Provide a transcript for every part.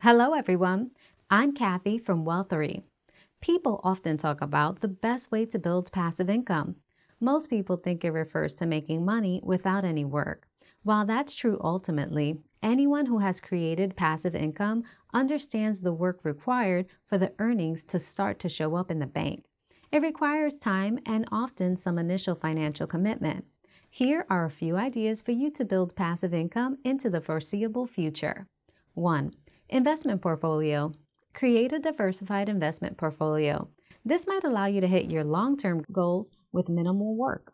Hello, everyone. I'm Kathy from Wealthry. People often talk about the best way to build passive income. Most people think it refers to making money without any work. While that's true ultimately, anyone who has created passive income understands the work required for the earnings to start to show up in the bank. It requires time and often some initial financial commitment. Here are a few ideas for you to build passive income into the foreseeable future. 1. Investment portfolio. Create a diversified investment portfolio. This might allow you to hit your long-term goals with minimal work.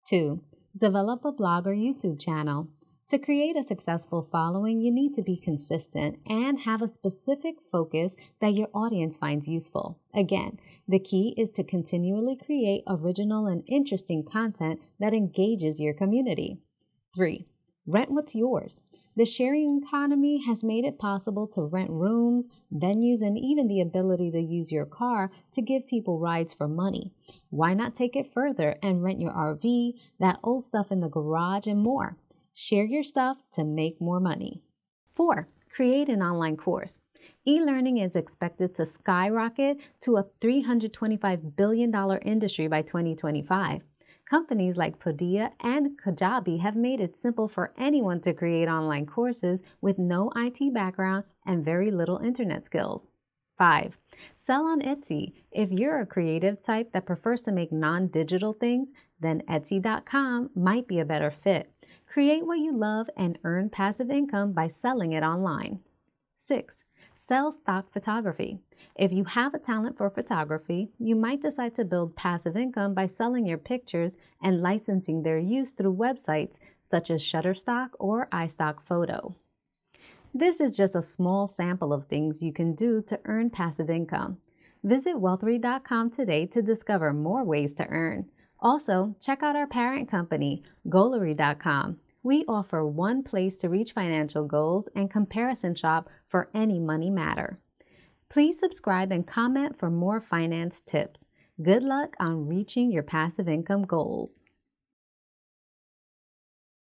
2. Develop a blog or YouTube channel. To create a successful following, you need to be consistent and have a specific focus that your audience finds useful. Again, the key is to continually create original and interesting content that engages your community. 3. Rent what's yours. The sharing economy has made it possible to rent rooms, venues, and even the ability to use your car to give people rides for money. Why not take it further and rent your RV, that old stuff in the garage, and more? Share your stuff to make more money. 4. Create an online course. E-learning is expected to skyrocket to a $325 billion industry by 2025. Companies like Podia and Kajabi have made it simple for anyone to create online courses with no IT background and very little internet skills. 5. Sell on Etsy. If you're a creative type that prefers to make non-digital things, then Etsy.com might be a better fit. Create what you love and earn passive income by selling it online. 6. Sell stock photography. If you have a talent for photography, you might decide to build passive income by selling your pictures and licensing their use through websites such as Shutterstock or iStockPhoto. This is just a small sample of things you can do to earn passive income. Visit wealthry.com today to discover more ways to earn. Also, check out our parent company, Goalry.com. We offer one place to reach financial goals and comparison shop for any money matter. Please subscribe and comment for more finance tips. Good luck on reaching your passive income goals.